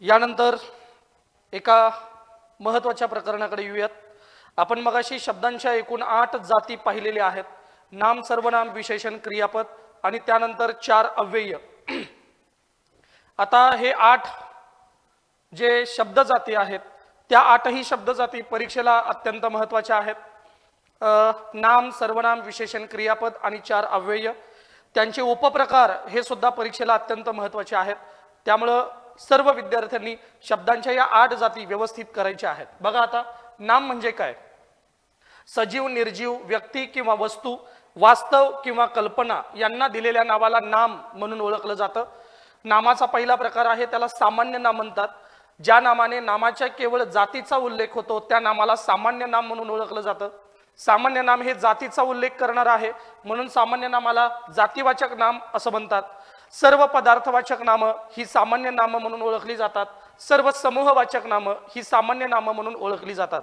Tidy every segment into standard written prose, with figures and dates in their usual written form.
यानंतर एका महत्त्वाच्या प्रकरणाकडे येऊयात। आपण मगाशी शब्दांच्या एकूण 8 जाती पाहिलेल्या आहेत। नाम, सर्वनाम, विशेषण, क्रियापद आणि त्यानंतर 4 अव्यय। आता हे 8 जे शब्द जाती आहेत त्या 8ही शब्द जाती परीक्षेला अत्यंत महत्त्वाच्या आहेत। नाम, सर्वनाम, विशेषण, क्रियापद आणि 4 अव्यय त्यांचे उपप्रकार हे सुद्धा परीक्षेला अत्यंत महत्त्वाचे आहेत। त्यामुळे सर्व विद्यार्थ्यांनी शब्दांच्या या 8 जाती व्यवस्थित करायच्या आहेत। बघा आता नाम म्हणजे काय? सजीव, निर्जीव, व्यक्ती किंवा वस्तू, वास्तव किंवा कल्पना यांना दिलेल्या नावाला नाम म्हणून ओळखलं जातं। नामाचा पहिला प्रकार आहे त्याला सामान्य नाम म्हणतात। ज्या नामाने नामाच्या केवळ जातीचा उल्लेख होतो त्या नामाला सामान्य नाम म्हणून ओळखलं जातं। सामान्य नाम हे जातीचा उल्लेख करणार आहे म्हणून सामान्य नामाला जातीवाचक नाम असं म्हणतात। सर्व पदार्थवाचक नामं ही सामान्य नामं म्हणून ओळखली जातात। सर्व समूहवाचक नामं ही सामान्य नामं म्हणून ओळखली जातात।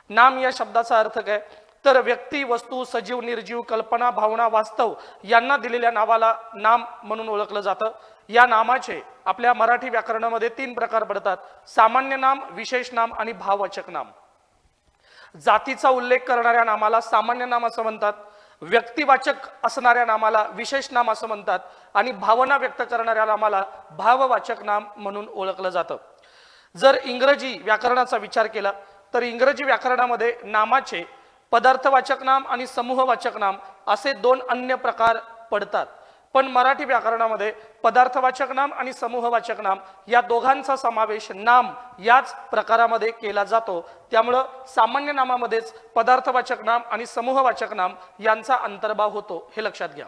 नाम या शब्दाचा अर्थ काय? तर व्यक्ती, वस्तू, सजीव, निर्जीव, कल्पना, भावना, वास्तव यांना दिलेल्या नावाला नाम म्हणून ओळखलं जातं। या नामाचे आपल्या मराठी व्याकरणामध्ये 3 प्रकार पडतात: सामान्य नाम, विशेष नाम आणि भाववाचक नाम। जातीचा उल्लेख करणाऱ्या नामाला सामान्य नाम असं म्हणतात, व्यक्तिवाचक असणाऱ्या नामाला विशेष नाम असं म्हणतात आणि भावना व्यक्त करणाऱ्या नामाला भाववाचक नाम म्हणून ओळखलं जातं। जर इंग्रजी व्याकरणाचा विचार केला तर इंग्रजी व्याकरणामध्ये नामाचे पदार्थवाचक नाम आणि समूहवाचक नाम असे 2 अन्य प्रकार पडतात। पण मराठी व्याकरणामध्ये पदार्थवाचक नाम आणि समूहवाचक नाम या दोघांचा समावेश नाम याच प्रकारामध्ये केला जातो। त्यामुळे सामान्य नामामध्येच पदार्थवाचक नाम आणि समूहवाचक नाम यांचा अंतर्भाव होतो, हे लक्षात घ्या।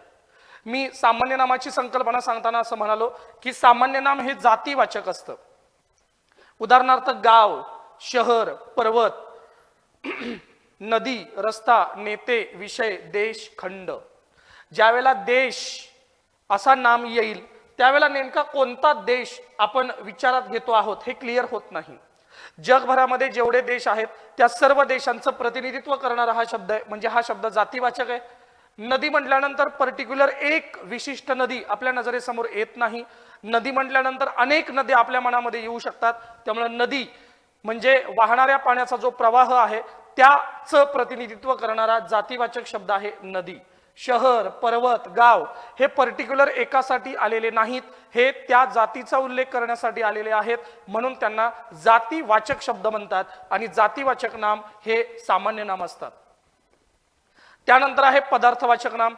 मी सामान्य नामाची संकल्पना सांगताना असं म्हणालो की सामान्य नाम हे जातीवाचक असतं। उदाहरणार्थ गाव, शहर, पर्वत, नदी, रस्ता, नेते, विषय, देश, खंड। ज्यावेळेला देश असा नाम येईल त्यावेळेला नेमका कोणता देश आपण विचारात घेतो आहोत हे क्लिअर होत नाही। जगभरामध्ये जेवढे देश आहेत त्या सर्व देशांचं प्रतिनिधित्व करणारा हा शब्द आहे, म्हणजे हा शब्द जातीवाचक आहे। नदी म्हटल्यानंतर पर्टिक्युलर एक विशिष्ट नदी आपल्या नजरेसमोर येत नाही। नदी म्हटल्यानंतर अनेक नद्या आपल्या मनामध्ये येऊ शकतात। त्यामुळे नदी म्हणजे वाहणाऱ्या पाण्याचा जो प्रवाह आहे त्याचं प्रतिनिधित्व करणारा जातीवाचक शब्द आहे नदी। शहर, पर्वत, गाव हे पर्टिक्युलर एकासाठी आलेले नाहीत, हे त्या जातीचा उल्लेख करण्यासाठी आलेले आहेत म्हणून त्यांना जातीवाचक शब्द म्हणतात आणि जातीवाचक नाम हे सामान्य नाम असतात। त्यानंतर आहे पदार्थवाचक नाम।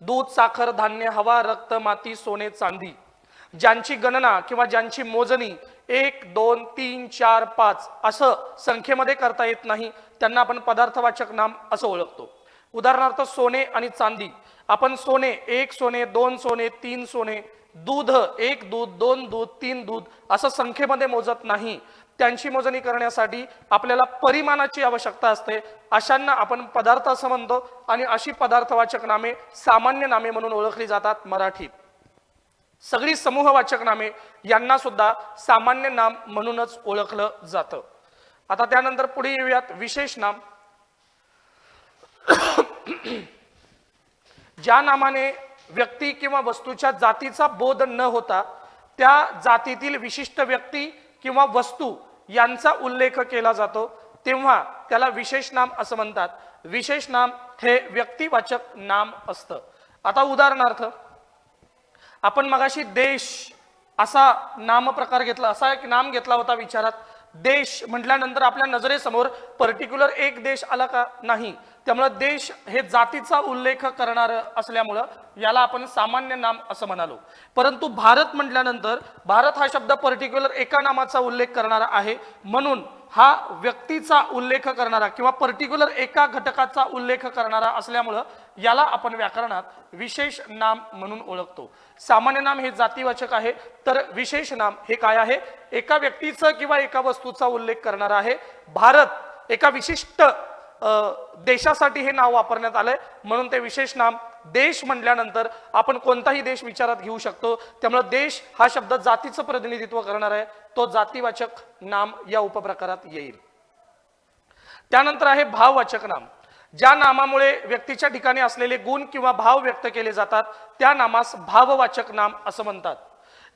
दूध, साखर, धान्य, हवा, रक्त, माती, सोने, चांदी ज्यांची गणना किंवा ज्यांची मोजणी 1, 2, 3, 4, 5 असं संख्येमध्ये करता येत नाही त्यांना आपण पदार्थवाचक नाम असं ओळखतो। उदाहरणार्थ सोने आणि चांदी, आपण सोने 1 सोने, 2 सोने, 3 सोने, दूध 1 दूध, 2 दूध, 3 दूध असं संख्येमध्ये मोजत नाही। त्यांची मोजणी करण्यासाठी आपल्याला परिमाणाची आवश्यकता असते, अशांना आपण पदार्थ असं म्हणतो आणि अशी पदार्थवाचक नामे सामान्य नामे म्हणून ओळखली जातात मराठीत। सगळी समूहवाचक नामे यांना सुद्धा सामान्य नाम म्हणूनच ओळखलं जातं। आता त्यानंतर पुढे येऊयात विशेष नाम। ज्या नामाने व्यक्ती किंवा वस्तूच्या जातीचा बोध न होता त्या जातीतील विशिष्ट व्यक्ती किंवा वस्तू यांचा उल्लेख केला जातो तेव्हा त्याला विशेष नाम असं म्हणतात। विशेष नाम हे व्यक्तिवाचक नाम असतं। आता उदाहरणार्थ आपण मगाशी देश असा नामप्रकार घेतला, असा एक नाम घेतला होता विचारात। देश म्हटल्यानंतर आपल्या नजरेसमोर पर्टिक्युलर एक देश आला का? नाही। त्यामुळे देश हे जातीचा उल्लेख करणार असल्यामुळं याला आपण सामान्य नाम असं म्हणालो। परंतु भारत म्हटल्यानंतर भारत हा शब्द पर्टिक्युलर एका नामाचा उल्लेख करणारा आहे म्हणून हा व्यक्तीचा उल्लेख करणारा किंवा पर्टिक्युलर एका घटकाचा उल्लेख करणारा असल्यामुळं याला आपण व्याकरणात विशेष नाम म्हणून ओळखतो। सामान्य नाम हे जातीवाचक आहे तर विशेष नाम हे काय आहे? एका व्यक्तीचं किंवा एका वस्तूचा उल्लेख करणारा आहे। भारत एका विशिष्ट देशासाठी हे नाव वापरण्यात आलंय म्हणून ते विशेष नाम। देश म्हटल्यानंतर आपण कोणताही देश विचारात घेऊ शकतो, त्यामुळे देश हा शब्द जातीचं प्रतिनिधित्व करणार आहे, तो जातीवाचक नाम या उपप्रकारात येईल। त्यानंतर आहे भाववाचक नाम। ज्या नामामुळे व्यक्तीच्या ठिकाणी असलेले गुण किंवा भाव व्यक्त केले जातात त्या नामास भाववाचक नाम असं म्हणतात।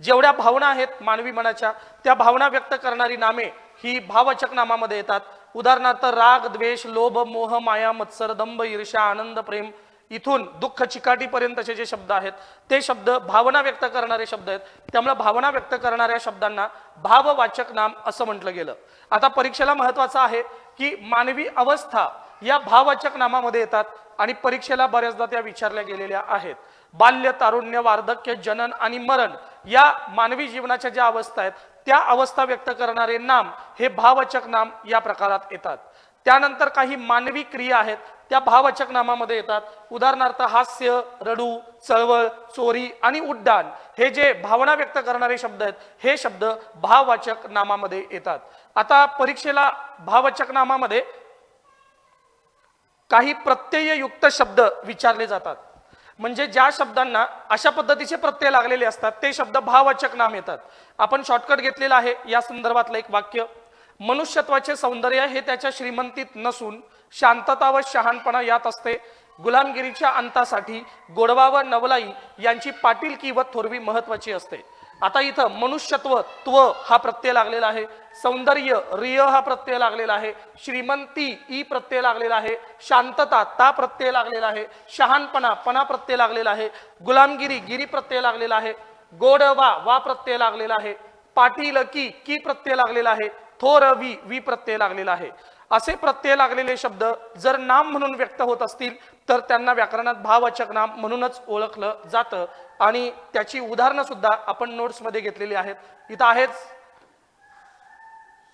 जेवढ्या भावना आहेत मानवी मनाच्या त्या भावना व्यक्त करणारी नामे ही भाववाचक नामामध्ये येतात. उदाहरणार्थ राग, द्वेष, लोभ, मोह, माया, मत्सर, दंभ, ईर्ष्या, आनंद, प्रेम, इथून दुःख, चिकाटीपर्यंतचे जे शब्द आहेत ते शब्द भावना व्यक्त करणारे शब्द आहेत. त्यामुळे भावना व्यक्त करणाऱ्या शब्दांना भाववाचक नाम असं म्हटलं गेलं. आता परीक्षेला महत्वाचं आहे की मानवी अवस्था या भाववाचक नामामध्ये येतात आणि परीक्षेला बऱ्याचदा त्या विचारल्या गेलेल्या आहेत. बाल्य, तारुण्य, वार्धक्य, जनन आणि मरण या मानवी जीवनाच्या ज्या अवस्था आहेत त्या अवस्था व्यक्त करणारे नाम हे भाववाचक नाम या प्रकारात येतात. त्यानंतर काही मानवी क्रिया आहेत त्या भाववाचक नामामध्ये येतात. उदाहरणार्थ हास्य, रडू, चळवळ, चोरी आणि उड्डाण हे जे भावना व्यक्त करणारे शब्द आहेत हे शब्द भाववाचक नामामध्ये येतात. आता परीक्षेला भाववाचक नामामध्ये काही प्रत्यययुक्त शब्द विचारले जातात. म्हणजे ज्या शब्दांना अशा पद्धतीचे प्रत्यय लागलेले असतात ते शब्द भाववाचक नाम येतात. आपण शॉर्टकट घेतलेला आहे या संदर्भातलं एक वाक्य. मनुष्यत्वाचे सौंदर्य हे त्याच्या श्रीमंतीत नसून शांतता व शहाणपणा यात असते. गुलामगिरीच्या अंतासाठी गोडवा व नवलाई यांची पाटीलकी व थोरवी महत्वाची असते. आता इथं मनुष्यत्व त्व हा प्रत्यय लागलेला आहे, सौंदर्य रिय हा प्रत्यय लागलेला आहे, श्रीमंती ई प्रत्यय लागलेला आहे, शांतता ता प्रत्यय लागलेला आहे, शहाणपणा पणा प्रत्यय लागलेला आहे, गुलामगिरी गिरी प्रत्यय लागलेला आहे, गोडवा वा प्रत्यय लागलेला आहे, पाटीलकी की प्रत्यय लागलेला आहे, थोरवी वी प्रत्यय लागलेला आहे. असे प्रत्यय लागलेले शब्द जर नाम म्हणून व्यक्त होत असतील तर त्यांना व्याकरणात भाववाचक नाम म्हणूनच ओळखलं जातं. आणि त्याची उदाहरणं सुद्धा आपण नोट्स मध्ये घेतलेली आहेत. इथं आहेच,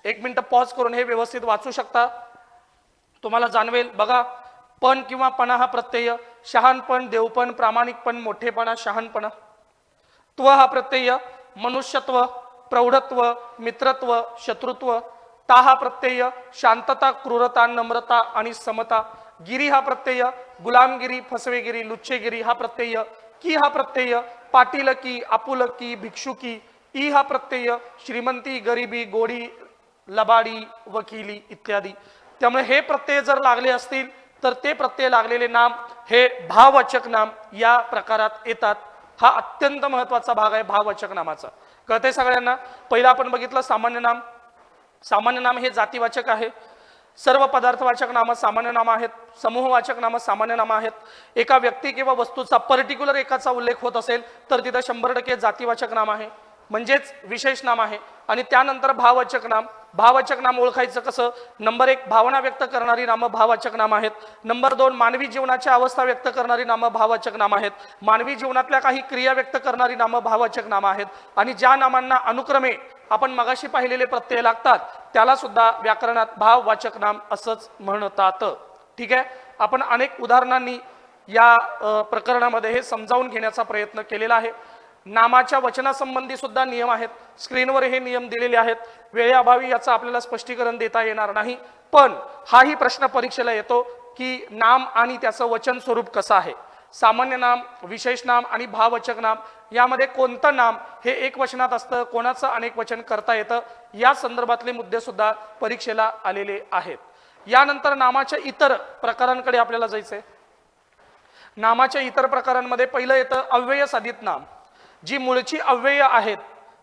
एक मिनिट पॉज करून हे व्यवस्थित वाचू शकता, तुम्हाला जाणवेल. बघा, पण किंवा पणा हा प्रत्यय, शहाणपण, देवपण, प्रामाणिकपण, मोठेपणा, शहाणपणा. त्व हा प्रत्यय, मनुष्यत्व, प्रौढत्व, मित्रत्व, शत्रुत्व. ता हा प्रत्यय, शांतता, क्रूरता, नम्रता आणि समता. गिरी हा प्रत्यय, गुलामगिरी, फसवेगिरी, लुच्चेगिरी हा प्रत्यय. की हा प्रत्यय, पाटीलकी, आपुलकी, भिक्षुकी. ई हा प्रत्यय, श्रीमंती, गरिबी, गोडी, लबाडी, वकिली इत्यादी. त्यामुळे हे प्रत्यय जर लागले असतील तर ते प्रत्यय लागलेले नाम हे भाववाचक नाम या प्रकारात येतात. हा अत्यंत महत्वाचा भाग आहे भाववाचक नामाचा. कळतंय सगळ्यांना? पहिला आपण बघितलं सामान्य नाम. सामान्य नाम हे जातीवाचक आहे. सर्व पदार्थवाचक नाम सामान्य नाम आहेत. समूहवाचक नाम सामान्य नाम आहेत. एका व्यक्ती किंवा वस्तूचा पर्टिक्युलर एकाचा उल्लेख होत असेल तर तिथं 100% जातीवाचक नाम आहे, म्हणजेच विशेष नाम आहे. आणि त्यानंतर भाववाचक नाम. भाववाचक नाम ओळखायचं कसं? नंबर 1 भावना व्यक्त करणारी नामं भाववाचक नाम आहेत. नंबर 2 मानवी जीवनाच्या अवस्था व्यक्त करणारी नामं भाववाचक नाम आहेत. मानवी जीवनातल्या काही क्रिया व्यक्त करणारी नामं भाववाचक नाम आहेत. आणि ज्या नामांना अनुक्रमे आपण मगाशी पाहिलेले प्रत्यय लागतात त्याला सुद्धा व्याकरणात भाववाचक नाम असंच म्हणतात. ठीक आहे, आपण अनेक उदाहरणांनी या प्रकरणामध्ये हे समजावून घेण्याचा प्रयत्न केलेला आहे. नामाच्या वचनासंबंधी सुद्धा नियम आहेत. स्क्रीनवर हे नियम दिलेले आहेत. वेळेअभावी याचं आपल्याला स्पष्टीकरण देता येणार नाही, पण हाही प्रश्न परीक्षेला येतो की नाम आणि त्याचं वचन स्वरूप कसं आहे. सामान्य नाम, विशेष नाम आणि भाववाचक नाम यामध्ये कोणतं नाम हे एक वचनात असतं, कोणाचं अनेक वचन करता येतं, या संदर्भातले मुद्दे सुद्धा परीक्षेला आलेले आहेत. यानंतर नामाच्या इतर प्रकारांकडे आपल्याला जायचंय. नामाच्या इतर प्रकारांमध्ये पहिलं येतं अव्यय साधित नाम. जी मूळची अव्यय आहेत,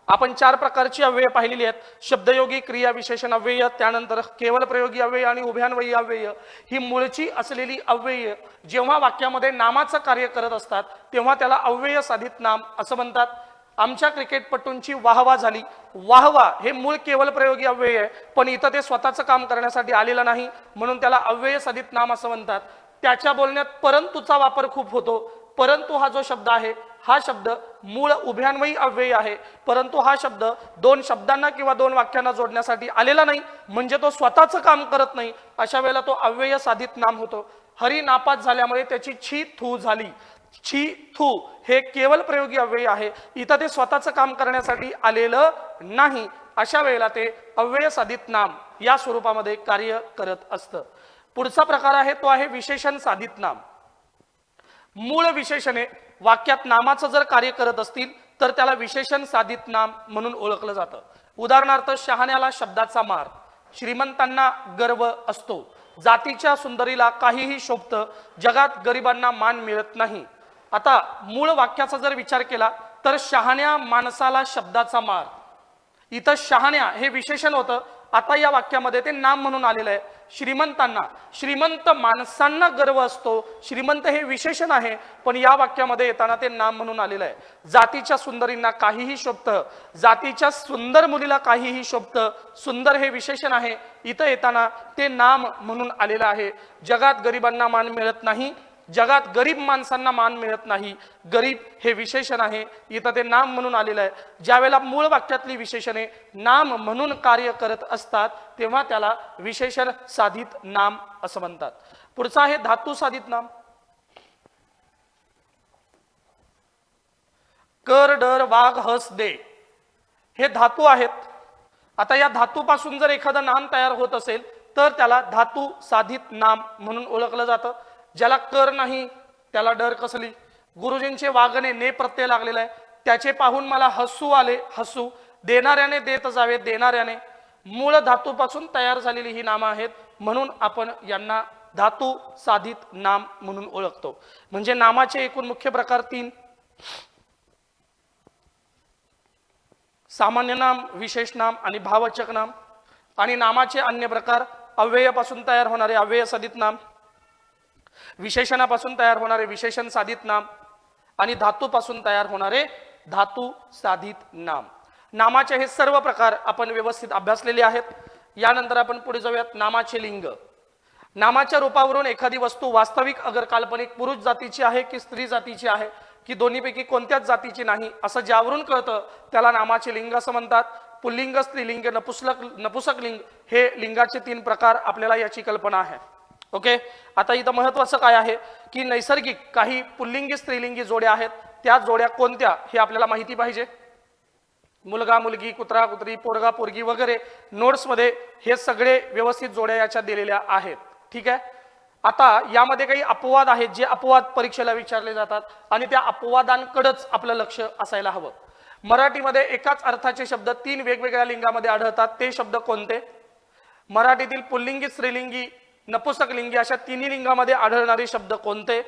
आपण 4 प्रकारची अव्यय पाहिलेली आहेत. शब्दयोगी, क्रिया विशेषण अव्यय, त्यानंतर केवल प्रयोगी अव्यय आणि उभयान्वयी अव्यय. ही मूळची असलेली अव्यय जेव्हा वाक्यामध्ये नामाचं कार्य करत असतात तेव्हा त्याला अव्यय साधित नाम असं म्हणतात. आमच्या क्रिकेटपटूंची वाहवा झाली. वाहवा हे मूळ केवल प्रयोगी अव्यय आहे, पण इथं ते स्वतःचं काम करण्यासाठी आलेलं नाही म्हणून त्याला अव्यय साधित नाम असं म्हणतात. त्याच्या बोलण्यात परंतुचा वापर खूप होतो. परंतु हा जो शब्द आहे हा शब्द मूळ उभयान्वयी अव्यय आहे, परंतु हा शब्द 2 शब्दांना किंवा 2 वाक्यांना जोडण्यासाठी आलेला नाही, म्हणजे तो स्वतःचं काम करत नाही. अशा वेळेला तो अव्यय साधित नाम होतो. हरी नापास झाल्यामुळे त्याची छी थू झाली. छी थू हे केवल प्रयोगी अव्यय आहे, इथं ते स्वतःचं काम करण्यासाठी आलेलं नाही. अशा वेळेला ते अव्यय साधित नाम या स्वरूपामध्ये कार्य करत असतं. पुढचा प्रकार आहे तो आहे विशेषण साधित नाम. मूळ विशेषणे वाक्यात नामाचं जर कार्य करत असतील तर त्याला विशेषण साधित नाम म्हणून ओळखलं जातं. उदाहरणार्थ शहाण्याला शब्दाचा मार, श्रीमंतांना गर्व असतो, जातीच्या सुंदरीला काहीही शोभतं, जगात गरिबांना मान मिळत नाही. आता मूळ वाक्याचा जर विचार केला तर शहाण्या माणसाला शब्दाचा मार. इथं शहाण्या हे विशेषण होतं, आता या वाक्यामध्ये ते नाम म्हणून आलेलं आहे. श्रीमंतांना, श्रीमंत माणसांना गर्व असतो, श्रीमंत हे विशेषण आहे, पण या वाक्यामध्ये येताना ते नाम म्हणून आलेलं आहे. जातीच्या सुंदरींना काहीही शोभतं, जातीच्या सुंदर मुलीला काहीही शोभतं, सुंदर हे विशेषण आहे, इथं येताना ते नाम म्हणून आलेलं आहे. जगात गरिबांना मान मिळत नाही, जगात गरीब माणसांना मान मिळत नाही, गरीब हे विशेषण आहे, इथं ते नाम म्हणून आलेलं आहे. ज्यावेळेला मूळ वाक्यातली विशेषणे नाम म्हणून कार्य करत असतात तेव्हा त्याला विशेषण साधित नाम असं म्हणतात. पुढचं आहे धातू साधित नाम. कर, डर, वाघ, हस, दे हे धातू आहेत. आता या धातूपासून जर एखादं नाम तयार होत असेल तर त्याला धातू साधित नाम म्हणून ओळखलं जातं. ज्याला कर नाही त्याला डर कसली. गुरुजींचे वागणे ने प्रत्यय लागलेला आहे, त्याचे पाहून मला हसू आले, हसू. देणाऱ्याने देत जावे, देणाऱ्याने. मूळ धातूपासून तयार झालेली ही नामं आहेत, म्हणून आपण यांना धातू साधित नाम म्हणून ओळखतो. म्हणजे नामाचे एकूण मुख्य प्रकार 3: सामान्य नाम, विशेष नाम आणि भाववाचक नाम. आणि नामाचे अन्य प्रकार: अव्ययापासून तयार होणारे अव्यय साधित नाम, विशेषणापासून तयार होणारे विशेषण साधित नाम आणि धातूपासून तयार होणारे धातू साधित नाम. नामाचे हे सर्व प्रकार आपण व्यवस्थित अभ्यासलेले आहेत. यानंतर आपण पुढे जाऊयात. नामाचे लिंग. नामाच्या रूपावरून एखादी वस्तू वास्तविक अगर काल्पनिक पुरुष जातीची आहे की स्त्री जातीची आहे की दोन्हीपैकी कोणत्याच जातीची नाही असं ज्यावरून कळतं त्याला नामाचे लिंग असं म्हणतात. पुल्लिंग, स्त्रीलिंग, नपुसक लिंग हे लिंगाचे 3 प्रकार आपल्याला याची कल्पना आहे. ओके. आता इथं महत्वाचं काय आहे की नैसर्गिक काही पुल्लिंगी स्त्रीलिंगी जोड्या आहेत, त्या जोड्या कोणत्या हे आपल्याला माहिती पाहिजे. मुलगा मुलगी, कुत्रा कुत्री, पोरगा पोरगी वगैरे नोट्समध्ये हे सगळे व्यवस्थित जोड्या याच्या दिलेल्या आहेत. ठीक आहे. आता यामध्ये काही अपवाद आहेत, जे अपवाद परीक्षेला विचारले जातात आणि त्या अपवादांकडेच आपलं लक्ष असायला हवं. मराठीमध्ये एकाच अर्थाचे शब्द 3 वेगवेगळ्या लिंगामध्ये आढळतात, ते शब्द कोणते? मराठीतील पुल्लिंगी, स्त्रीलिंगी, नपुसकलिंगी अशा 3 लिंगामध्ये आढळणारे शब्द कोणते?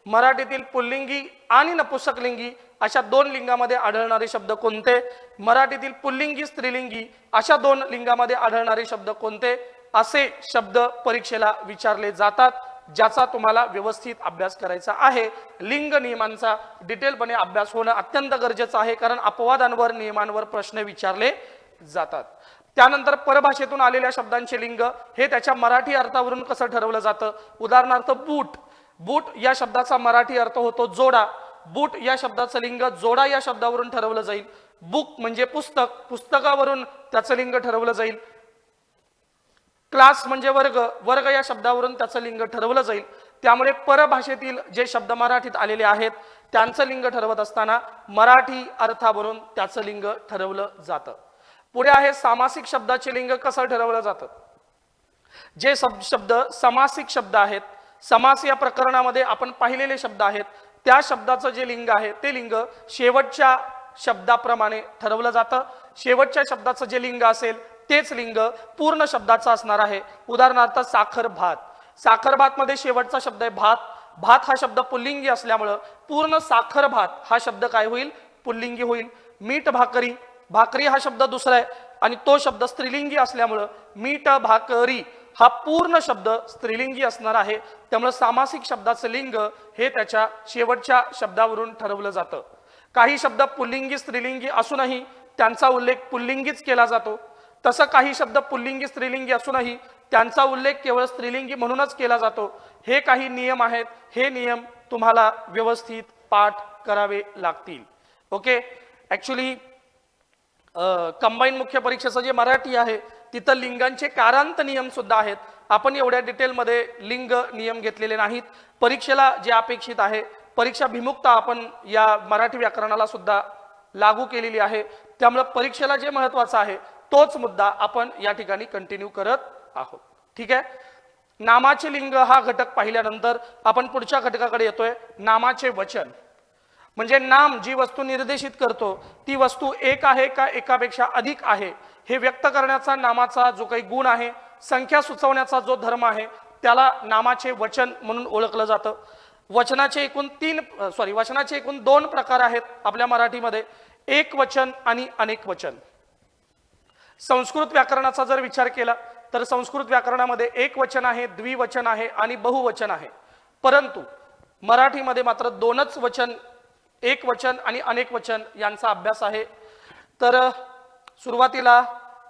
मराठीतील पुल्लिंगी आणि नपुसकलिंगी अशा 2 लिंगामध्ये आढळणारे शब्द कोणते? मराठीतील पुल्लिंगी, स्त्रीलिंगी अशा 2 लिंगामध्ये आढळणारे शब्द कोणते? असे शब्द परीक्षेला विचारले जातात, ज्याचा तुम्हाला व्यवस्थित अभ्यास करायचा आहे. लिंग नियमांचा डिटेलपणे अभ्यास होणं अत्यंत गरजेचं आहे, कारण अपवादांवर, नियमांवर प्रश्न विचारले जातात. त्यानंतर परभाषेतून आलेल्या शब्दांचे लिंग हे त्याच्या मराठी अर्थावरून कसं ठरवलं जातं. उदाहरणार्थ बूट. बूट या शब्दाचा मराठी अर्थ होतो जोडा. बूट या शब्दाचं लिंग जोडा या शब्दावरून ठरवलं जाईल. बुक म्हणजे पुस्तक, पुस्तकावरून त्याचं लिंग ठरवलं जाईल. क्लास म्हणजे वर्ग, वर्ग या शब्दावरून त्याचं लिंग ठरवलं जाईल. त्यामुळे परभाषेतील जे शब्द मराठीत आलेले आहेत त्यांचं लिंग ठरवत असताना मराठी अर्थावरून त्याचं लिंग ठरवलं जातं. पुढे आहे सामासिक शब्दाचे लिंग कसं ठरवलं जातं. जे शब्द समासिक शब्द आहेत, समास या प्रकरणामध्ये आपण पाहिलेले शब्द आहेत, त्या शब्दाचं जे लिंग आहे ते लिंग शेवटच्या शब्दाप्रमाणे ठरवलं जातं. शेवटच्या शब्दाचं जे लिंग असेल तेच लिंग पूर्ण शब्दाचं असणार आहे. उदाहरणार्थ साखर भात. साखर भात मध्ये शेवटचा शब्द आहे भात. भात हा शब्द पुल्लिंगी असल्यामुळं पूर्ण साखर भात हा शब्द काय होईल? पुल्लिंगी होईल. मीठ भाकरी. भाकरी हा शब्द दुसरा आहे आणि तो शब्द स्त्रीलिंगी असल्यामुळं मीठ भाकरी हा पूर्ण शब्द स्त्रीलिंगी असणार आहे. त्यामुळे सामासिक शब्दाचं लिंग हे त्याच्या शेवटच्या शब्दावरून ठरवलं जातं. काही शब्द पुल्लिंगी स्त्रीलिंगी असूनही त्यांचा उल्लेख पुल्लिंगीच केला जातो. तसं काही शब्द पुल्लिंगी स्त्रीलिंगी असूनही त्यांचा उल्लेख केवळ स्त्रीलिंगी म्हणूनच केला जातो. हे काही नियम आहेत, हे नियम तुम्हाला व्यवस्थित पाठ करावे लागतील. ओके. ऍक्च्युली कंबाईन मुख्य परीक्षेचं जे मराठी आहे तिथं लिंगांचे कारांत नियम सुद्धा आहेत. आपण एवढ्या डिटेलमध्ये लिंग नियम घेतलेले नाहीत. परीक्षेला जे अपेक्षित आहे, परीक्षा भिमुखता आपण या मराठी व्याकरणाला सुद्धा लागू केलेली आहे. त्यामुळे परीक्षेला जे महत्त्वाचं आहे तोच मुद्दा आपण या ठिकाणी कंटिन्यू करत आहोत. ठीक आहे. नामाचे लिंग हा घटक पाहिल्यानंतर आपण पुढच्या घटकाकडे येतोय. नामाचे वचन. म्हणजे नाम जी वस्तू निर्देशित करतो ती वस्तू एक आहे का एकापेक्षा अधिक आहे हे व्यक्त करण्याचा नामाचा जो काही गुण आहे, संख्या सुचवण्याचा जो धर्म आहे, त्याला नामाचे वचन म्हणून ओळखलं जातं. वचनाचे एकूण 2 प्रकार आहेत आपल्या मराठीमध्ये, एक वचन आणि अनेक वचन. संस्कृत व्याकरणाचा जर विचार केला तर संस्कृत व्याकरणामध्ये एक वचन आहे, द्विवचन आहे आणि बहुवचन आहे. परंतु मराठीमध्ये मात्र 2च वचन, एक वचन आणि अनेक वचन यांचा अभ्यास आहे. तर सुरुवातीला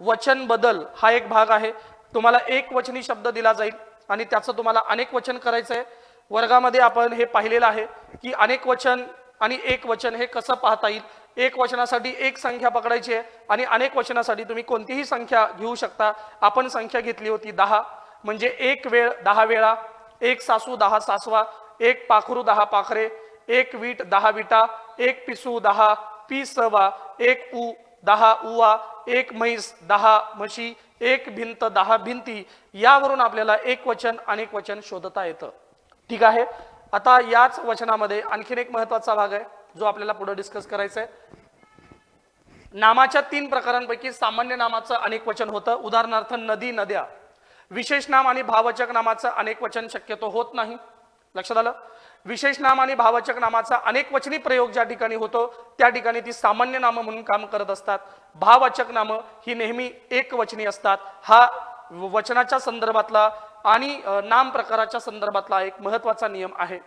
वचन बदल हा एक भाग आहे. तुम्हाला एक वचनी शब्द दिला जाईल आणि त्याचं तुम्हाला अनेक वचन करायचं आहे. वर्गामध्ये आपण हे पाहिलेलं आहे की अनेक वचन आणि एक वचन हे कसं पाहता येईल. एक वचनासाठी एक संख्या पकडायची आहे आणि अनेक वचनासाठी तुम्ही कोणतीही संख्या घेऊ शकता. आपण संख्या घेतली होती 10, म्हणजे एक वेळ 10 वेळा, एक सासू 10 सासवा, एक पाखरू 10 पाखरे, एक वीट 10 विटा, एक पिसू 10 पिसवा, एक ऊ 10 उवा, एक म्हैस 10 म्हशी, एक भिंत 10 भिंती. यावरून आपल्याला एक वचन अनेक वचन शोधता येतं. ठीक आहे. आता याच वचनामध्ये आणखीन एक महत्वाचा भाग आहे जो आपल्याला पुढे डिस्कस करायचा आहे. नामाच्या 3 प्रकारांपैकी सामान्य नामाचं अनेक वचन होतं. उदाहरणार्थ नदी नद्या. विशेष नाम आणि भाववाचक नामाचं अनेक वचन शक्यतो होत नाही. लक्षात आलं. विशेष नाम आणि भाववाचक नामाचा अनेक वचनी प्रयोग ज्या ठिकाणी होतो त्या ठिकाणी ती सामान्य नाम म्हणून काम करत असतात. भाववाचक नाम ही नेहमी एक वचनी असतात. हा वचनाच्या संदर्भातला आणि नाम प्रकाराच्या संदर्भातला एक महत्वाचा नियम आहे.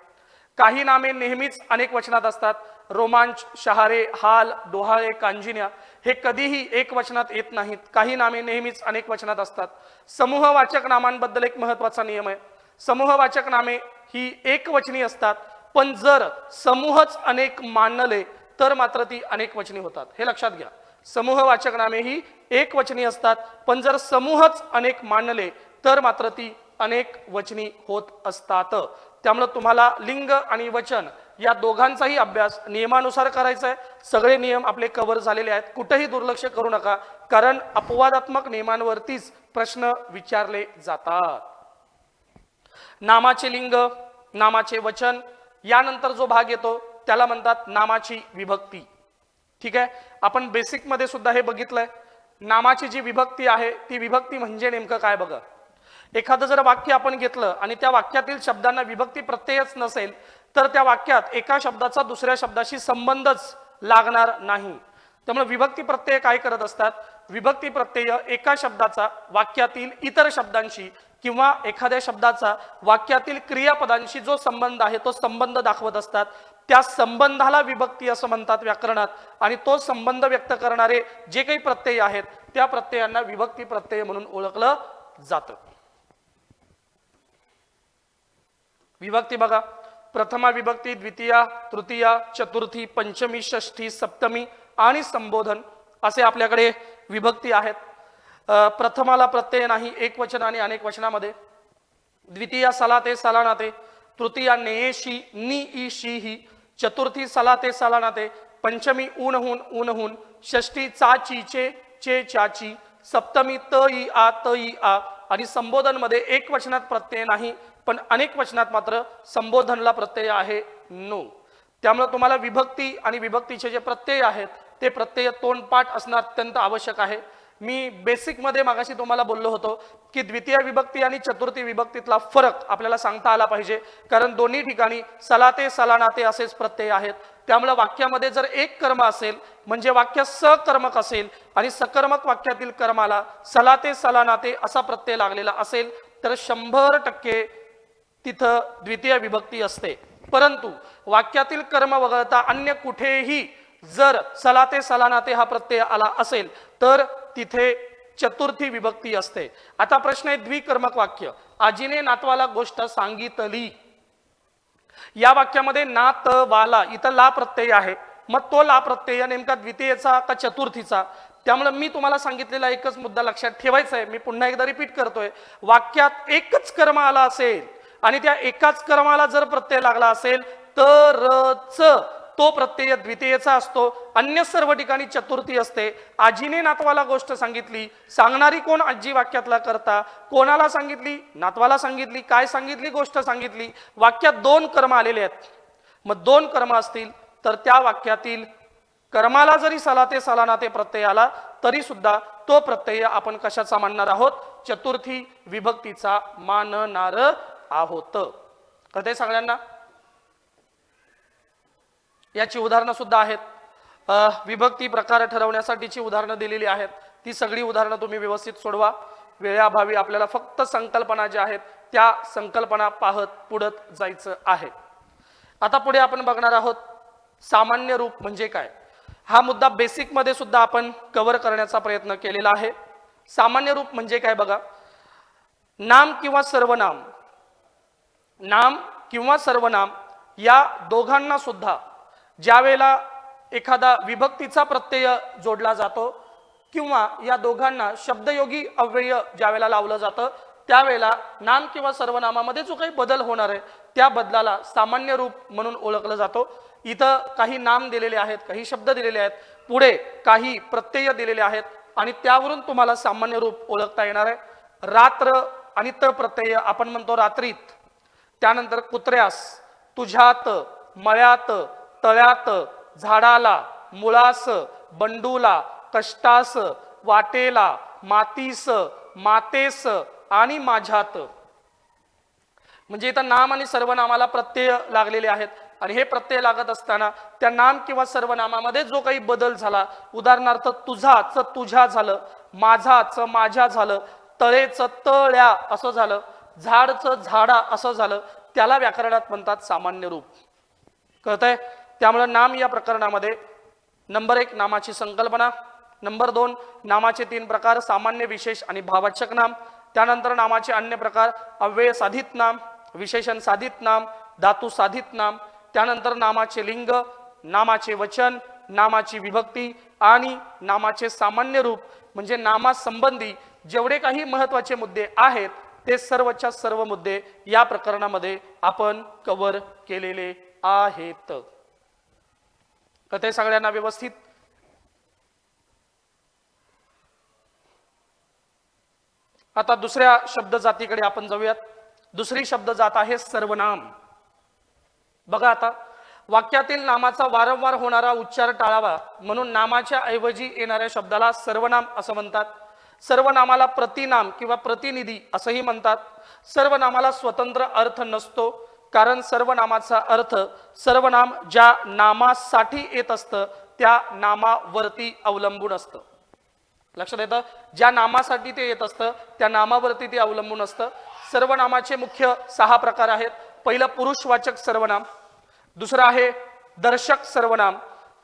काही नामे नेहमीच अनेक वचनात असतात. रोमांच, शहारे, हाल, डोहाळे, कांजिण्या हे कधीही एक वचनात येत नाहीत. काही नामे नेहमीच अनेक वचनात असतात. समूहवाचक नामांबद्दल एक महत्वाचा नियम आहे. समूहवाचक नामे ही एक वचनी असतात, पण जर समूहच अनेक मानले तर मात्र ती अनेक वचनी होतात. हे लक्षात घ्या. समूहवाचक नामे ही एक वचनी असतात, पण जर समूहच अनेक मानले तर मात्र ती अनेक वचनी होत असतात. त्यामुळे तुम्हाला लिंग आणि वचन या दोघांचाही अभ्यास नियमानुसार करायचा आहे. सगळे नियम आपले कव्हर झालेले आहेत. कुठेही दुर्लक्ष करू नका, कारण अपवादात्मक नियमांवरतीच प्रश्न विचारले जातात. नामाचे लिंग, नामाचे वचन, यानंतर जो भाग येतो त्याला म्हणतात नामाची विभक्ती. ठीक आहे. आपण बेसिक मध्ये सुद्धा हे बघितलंय. नामाची जी विभक्ती आहे ती विभक्ती म्हणजे नेमकं काय बघा. एखादं जर वाक्य आपण घेतलं आणि त्या वाक्यातील शब्दांना विभक्ती प्रत्ययच नसेल तर त्या वाक्यात एका शब्दाचा दुसऱ्या शब्दाशी संबंधच लागणार नाही. त्यामुळे विभक्ती प्रत्यय काय करत असतात. विभक्ती प्रत्यय एका शब्दाचा वाक्यातील इतर शब्दांशी किंवा एखाद्या शब्दाचा वाक्यातील क्रियापदांशी जो संबंध आहे तो संबंध दाखवत असतात. त्या संबंधाला विभक्ती असं म्हणतात व्याकरणात. आणि तो संबंध व्यक्त करणारे जे काही प्रत्यय आहेत त्या प्रत्ययांना विभक्ती प्रत्यय म्हणून ओळखलं जातं. विभक्ती बघा. प्रथमा विभक्ती, द्वितीया, तृतीया, चतुर्थी, पंचमी, षष्ठी, सप्तमी आणि संबोधन असे आपल्याकडे विभक्ती आहेत. प्रथमाला प्रत्यय नाही एक वचन आणि अनेक वचनामध्ये. द्वितीया सलाते सलानाते, तृतीया नेयशी नि ईशी ही, चतुर्थी सलाते सलानाते, पंचमी ऊनहून ऊनहून, षष्ठी चाचीचे चे चाची, सप्तमी त ई आ त ई आ. आणि संबोधन मध्ये एक वचनात प्रत्यय नाही पण अनेक वचनात मात्र संबोधनला प्रत्यय आहे नो. त्यामुळे तुम्हाला विभक्ती आणि विभक्तीचे जे प्रत्यय आहेत ते प्रत्यय तोंडपाठ असणं अत्यंत आवश्यक आहे. मी बेसिक मध्ये मागाशी तुम्हाला बोललो होतो की द्वितीय विभक्ती आणि चतुर्थी विभक्तीतला फरक आपल्याला सांगता आला पाहिजे, कारण दोन्ही ठिकाणी सलाते सलानाते असेच प्रत्यय आहेत. त्यामुळे वाक्यामध्ये जर एक कर्म असेल म्हणजे वाक्य सकर्मक असेल आणि सकर्मक वाक्यातील कर्माला सलाते सलानाते असा प्रत्यय लागलेला असेल तर 100% तिथं द्वितीय विभक्ती असते. परंतु वाक्यातील कर्म वगळता अन्य कुठेही जर सलाते सलानाते हा प्रत्यय आला असेल तर तिथे चतुर्थी विभक्ती असते. आता प्रश्न आहे द्विकर्मक वाक्य. आजीने नातवाला गोष्ट सांगितली. या वाक्यामध्ये नात वाला इथं ला प्रत्यय आहे. मग तो ला प्रत्यय नेमका द्वितीयचा का चतुर्थीचा. त्यामुळे मी तुम्हाला सांगितलेला एकच मुद्दा लक्षात ठेवायचा आहे. मी पुन्हा एकदा रिपीट करतोय. वाक्यात एकच कर्म आला असेल आणि त्या एकाच कर्माला जर प्रत्यय लागला असेल तरच तो प्रत्यय द्वितीयचा असतो. अन्य सर्व ठिकाणी चतुर्थी असते. आजीने नातवाला गोष्ट सांगितली. सांगणारी कोण आजी वाक्यातला करता. कोणाला सांगितली. नातवाला सांगितली. काय सांगितली. गोष्ट सांगितली. वाक्यात 2 कर्म आलेले आहेत. मग 2 कर्म असतील तर त्या वाक्यातील कर्माला जरी सलाते सलानाते प्रत्यय आला तरी सुद्धा तो प्रत्यय आपण कशाचा मानणार आहोत. चतुर्थी विभक्तीचा मानणार आहोत. कळतंय सगळ्यांना. याची उदाहरणं सुद्धा आहेत. विभक्ती प्रकार ठरवण्यासाठीची उदाहरणं दिलेली आहेत. ती सगळी उदाहरणं तुम्ही व्यवस्थित सोडवा. वेळाभावी आपल्याला फक्त संकल्पना ज्या आहेत त्या संकल्पना पाहत पुढत जायचं आहे. आता पुढे आपण बघणार आहोत सामान्य रूप म्हणजे काय. हा मुद्दा बेसिक मध्ये सुद्धा आपण कव्हर करण्याचा प्रयत्न केलेला आहे. सामान्य रूप म्हणजे काय बघा. नाम किंवा सर्वनाम, नाम किंवा सर्वनाम या दोघांना सुद्धा ज्यावेळेला एखादा विभक्तीचा प्रत्यय जोडला जातो किंवा या दोघांना शब्दयोगी अव्यय ज्यावेळेला लावलं जातं त्यावेळेला नाम किंवा सर्वनामामध्ये जो काही बदल होणार आहे त्या बदलाला सामान्य रूप म्हणून ओळखलं जातो. इथं काही नाम दिलेले आहेत, काही शब्द दिलेले आहेत, पुढे काही प्रत्यय दिलेले आहेत आणि त्यावरून तुम्हाला सामान्य रूप ओळखता येणार आहे. रात्र आणि त प्रत्यय आपण म्हणतो रात्रीत, त्यानंतर कुत्र्यास, तुझ्यात, मळ्यात, तळ्यात, झाडाला, मुळास, बंडूला, कष्टास, वाटेला, मातीस, मातेस आणि माझ्यात. म्हणजे इथं नाम आणि सर्वनामाला प्रत्यय लागलेले आहेत आणि हे प्रत्यय लागत असताना त्या नाम किंवा सर्वनामामध्ये जो काही बदल झाला, उदाहरणार्थ तुझाच तुझ्या झालं, माझाच माझ्या झालं, तळेच तळ्या असं झालं, झाडचं झाडा असं झालं, त्याला व्याकरणात म्हणतात सामान्य रूप. कळतंय? त्यामुळे नाम या प्रकरणामध्ये नंबर 1 नामाची संकल्पना, नंबर 2 नामाचे 3 प्रकार सामान्य, विशेष आणि भाववाचक नाम, त्यानंतर नामाचे अन्य प्रकार अव्यय साधित नाम, विशेषण साधित नाम, धातू साधित नाम, त्यानंतर नामाचे लिंग, नामाचे वचन, नामाची विभक्ती आणि नामाचे सामान्य रूप. म्हणजे नामासंबंधी जेवढे काही महत्त्वाचे मुद्दे आहेत ते सर्वच्या सर्व मुद्दे या प्रकरणामध्ये आपण कव्हर केलेले आहेत. तर ते सगळ्यांना व्यवस्थित. आता दुसऱ्या शब्द जातीकडे आपण जाऊयात. दुसरी शब्द जात आहे सर्वनाम. बघा आता वाक्यातील नामाचा वारंवार होणारा उच्चार टाळावा म्हणून नामाच्या ऐवजी येणाऱ्या शब्दाला सर्वनाम असं म्हणतात. सर्वनामाला प्रतिनाम किंवा प्रतिनिधी असंही म्हणतात. सर्वनामाला स्वतंत्र अर्थ नसतो कारण सर्वनामाचा अर्थ सर्वनाम ज्या नामासाठी येत असतं त्या नामावरती अवलंबून असतं. लक्षात येतं? ज्या नामासाठी ते येत असतं त्या नामावरती ते अवलंबून असतं. सर्वनामाचे मुख्य 6 प्रकार आहेत. पहिलं पुरुषवाचक सर्वनाम, दुसरं आहे दर्शक सर्वनाम,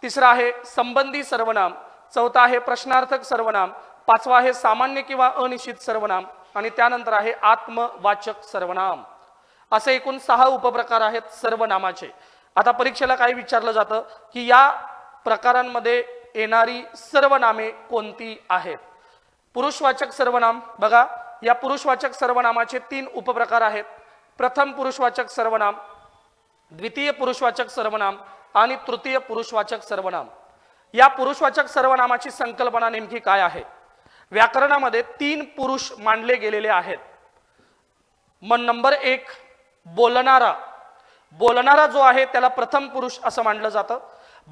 तिसरं आहे संबंधी सर्वनाम, चौथा आहे प्रश्नार्थक सर्वनाम, पाचवा आहे सामान्य किंवा अनिश्चित सर्वनाम आणि त्यानंतर आहे आत्मवाचक सर्वनाम. असे एकूण 6 उपप्रकार आहेत सर्वनामाचे. आता परीक्षेला काय विचारलं जातं की या प्रकारांमध्ये येणारी सर्वनामे कोणती आहेत. पुरुषवाचक सर्वनाम बघा, या पुरुषवाचक सर्वनामाचे 3 उपप्रकार आहेत. प्रथम पुरुषवाचक सर्वनाम, द्वितीय पुरुषवाचक सर्वनाम आणि तृतीय पुरुषवाचक सर्वनाम. या पुरुषवाचक सर्वनामाची संकल्पना नेमकी काय आहे. व्याकरणामध्ये 3 पुरुष मानले गेलेले आहेत. मग नंबर 1 बोलणारा. बोलणारा जो आहे त्याला प्रथम पुरुष असं मानलं जातं.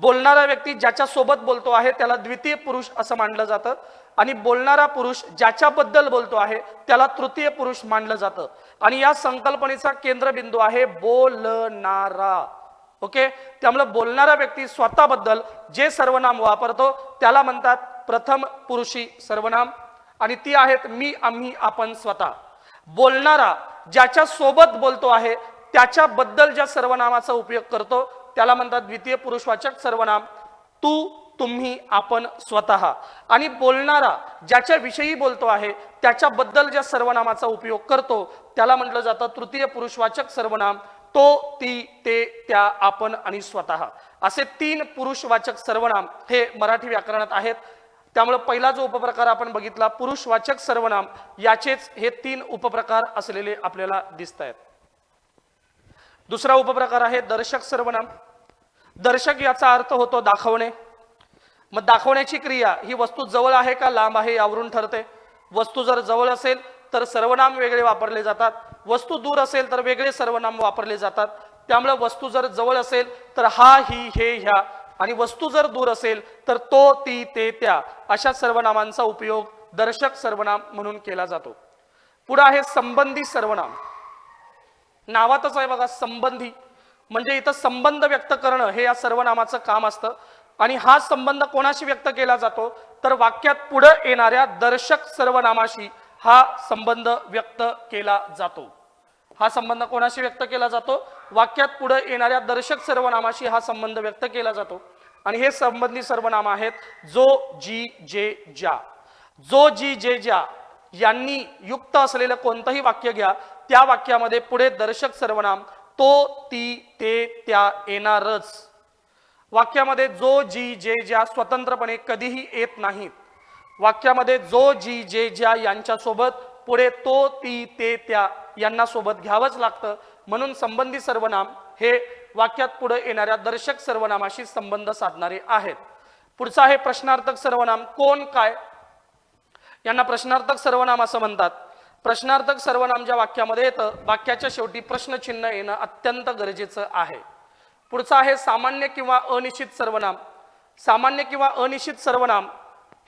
बोलणारा व्यक्ती ज्याच्या सोबत बोलतो आहे त्याला द्वितीय पुरुष असं मानलं जातं आणि बोलणारा पुरुष ज्याच्याबद्दल बोलतो आहे त्याला तृतीय पुरुष मानलं जातं. आणि या संकल्पनेचा केंद्रबिंदू आहे बोलणारा. ओके, त्यामुळे बोलणारा व्यक्ती स्वतःबद्दल जे सर्वनाम वापरतो त्याला म्हणतात प्रथम पुरुषी सर्वनाम आणि ती आहेत मी, आम्ही, आपण, स्वतः. बोलणारा ज्याच्या सोबत बोलतो आहे त्याच्याबद्दल ज्या सर्वनामाचा उपयोग करतो त्याला म्हणतात द्वितीय पुरुषवाचक सर्वनाम तू, तुम्ही, आपण, स्वतः. आणि बोलणारा ज्याच्या विषयी बोलतो आहे त्याच्याबद्दल ज्या सर्वनामाचा उपयोग करतो त्याला म्हटलं जातं तृतीय पुरुषवाचक सर्वनाम तो, ती, ते, त्या, आपण आणि स्वतः. असे 3 पुरुषवाचक सर्वनाम हे मराठी व्याकरणात आहेत. त्यामुळे पहिला जो उपप्रकार आपण बघितला पुरुषवाचक सर्वनाम, याचेच हे 3 उपप्रकार असलेले आपल्याला दिसत आहेत. दुसरा उपप्रकार आहे दर्शक सर्वनाम. दर्शक याचा अर्थ होतो दाखवणे. मग दाखवण्याची क्रिया ही वस्तू जवळ आहे का लांब आहे यावरून ठरते. वस्तू जर जवळ असेल तर सर्वनाम वेगळे वापरले जातात, वस्तू दूर असेल तर वेगळे सर्वनाम वापरले जातात. त्यामुळे वस्तू जर जवळ असेल तर हा, ही, हे, ह्या आणि वस्तू जर दूर असेल तर तो, ती, ते, त्या अशा सर्वनामांचा उपयोग दर्शक सर्वनाम म्हणून केला जातो. पुढे आहे संबंधी सर्वनाम. नावातच आहे बघा संबंधी. म्हणजे इथं संबंध व्यक्त करणं हे या सर्वनामाचं काम असतं आणि हा संबंध कोणाशी व्यक्त केला जातो तर वाक्यात पुढे येणाऱ्या दर्शक सर्वनामाशी हा संबंध व्यक्त केला जातो। हा संबंध कोणाशी व्यक्त केला जातो वाक्यात पुढे येणाऱ्या दर्शक सर्वनामाशी हा संबंध व्यक्त केला जातो आणि हे संबंधी सर्वनाम आहेत जो जी जे ज्या। जो जी जे ज्या यांनी युक्त असलेलं कोणतंही वाक्य घ्या त्या वाक्यामध्ये पुढे दर्शक सर्वनाम तो ती ते त्या येणारच। वाक्यामध्ये जो जी जे ज्या स्वतंत्रपणे कधीही येत नाहीत। वाक्यामध्ये जो जी जे ज्या यांच्या सोबत पुढे तो ती ते त्या यांना सोबत घ्यावंच लागतं म्हणून संबंधी सर्वनाम हे वाक्यात पुढे येणाऱ्या दर्शक सर्वनामाशी संबंध साधणारे आहेत। पुढचा आहे प्रश्नार्थक सर्वनाम। कोण काय यांना प्रश्नार्थक सर्वनाम असं म्हणतात। प्रश्नार्थक सर्वनाम ज्या वाक्यामध्ये येतं वाक्याच्या शेवटी प्रश्नचिन्ह येणं अत्यंत गरजेचं आहे। पुढचा आहे सामान्य किंवा अनिश्चित सर्वनाम। सामान्य किंवा अनिश्चित सर्वनाम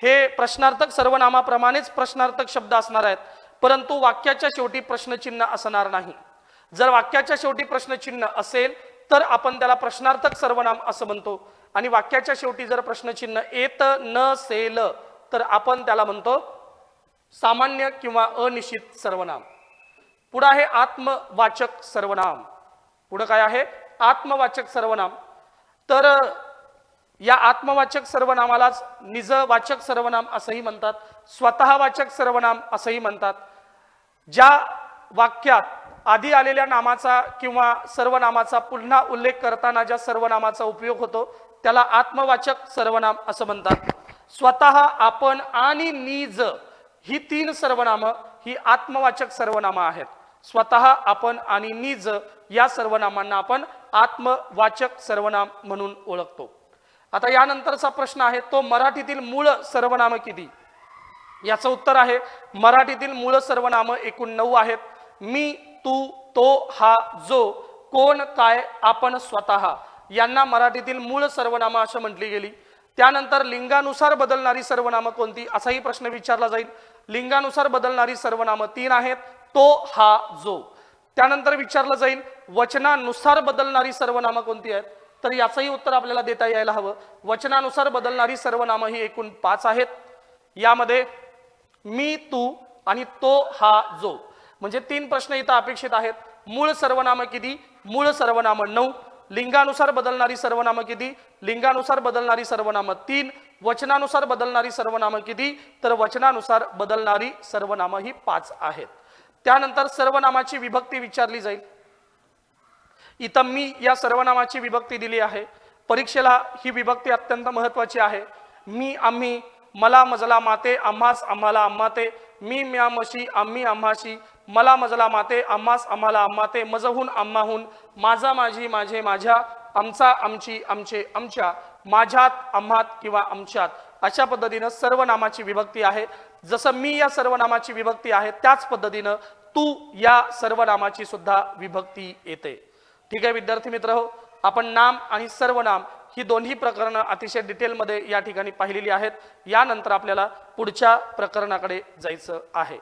हे प्रश्नार्थक सर्वनामाप्रमाणेच प्रश्नार्थक शब्द असणार आहेत परंतु वाक्याच्या शेवटी प्रश्नचिन्ह असणार नाही। जर वाक्याच्या शेवटी प्रश्नचिन्ह असेल तर आपण त्याला प्रश्नार्थक सर्वनाम असं म्हणतो आणि वाक्याच्या शेवटी जर प्रश्नचिन्ह येत नसेल तर आपण त्याला म्हणतो सामान्य किंवा अनिश्चित सर्वनाम। पुढे आहे आत्मवाचक सर्वनाम। पुढे काय आहे आत्मवाचक सर्वनाम। तर या आत्मवाचक सर्वनामालाच निजवाचक सर्वनाम असंही म्हणतात, स्वतःवाचक सर्वनाम असंही म्हणतात। ज्या वाक्यात आधी आलेल्या नामाचा किंवा सर्वनामाचा पुन्हा उल्लेख करताना ज्या सर्वनामाचा उपयोग होतो त्याला आत्मवाचक सर्वनाम असं म्हणतात। स्वतः आपण आणि निज ही तीन सर्वनामं ही आत्मवाचक सर्वनामं आहेत। स्वतः आपण आणि निज या सर्वनामांना आपण आत्मवाचक सर्वनाम म्हणून ओळखतो। आता यानंतरचा प्रश्न आहे तो मराठीतील मूळ सर्वनाम किती। याचं उत्तर आहे मराठीतील मूळ सर्वनाम एकूण 9 आहेत। मी तू तो हा जो कोण काय आपण स्वतः यांना मराठीतील मूळ सर्वनाम असं म्हटली गेली। त्यानंतर लिंगानुसार बदलणारी सर्वनाम कोणती असाही प्रश्न विचारला जाईल। लिंगानुसार बदलणारी सर्वनाम 3 आहेत तो हा जो। त्यानंतर विचारलं जाईल वचनानुसार बदलणारी सर्वनाम कोणती आहेत तर याचंही उत्तर आपल्याला देता यायला हवं। वचनानुसार बदलणारी सर्वनाम ही एकूण 5 आहेत। यामध्ये मी तू आणि तो हा जो म्हणजे 3 प्रश्न इथं अपेक्षित आहेत। मूळ सर्वनाम किती मूळ सर्वनाम 9। लिंगानुसार बदलणारी सर्वनाम किती लिंगानुसार बदलणारी सर्वनाम 3। वचनानुसार बदलणारी सर्वनाम किती तर वचनानुसार बदलणारी सर्वनाम ही 5 आहेत। त्यानंतर सर्वनामाची विभक्ती विचारली जाईल। इथं मी या सर्वनामाची विभक्ती दिली आहे। परीक्षेला ही विभक्ती अत्यंत महत्त्वाची आहे। मी आम्ही मला मजला माते आम्हास आम्हाला आम्हाते मी म्या मशी आम्ही आम्हाशी मला मजला माते आम्हास आम्हाला आम्हाते मजहून आम्हाहून माझा माझी माझे माझ्या आमचा आमची आमचे आमच्या माझ्यात आम्हात किंवा आमच्यात अशा पद्धतीनं सर्वनामाची विभक्ती आहे। जसं मी या सर्वनामाची विभक्ती आहे त्याच पद्धतीनं तू या सर्वनामाची सुद्धा विभक्ती येते। ठीक आहे विद्यार्थी मित्रहो, आपण नाम आणि सर्वनाम ही दोन्ही प्रकरणं अतिशय डिटेलमध्ये या ठिकाणी पाहिलेली आहेत। यानंतर आपल्याला पुढच्या प्रकरणाकडे जायचं आहे।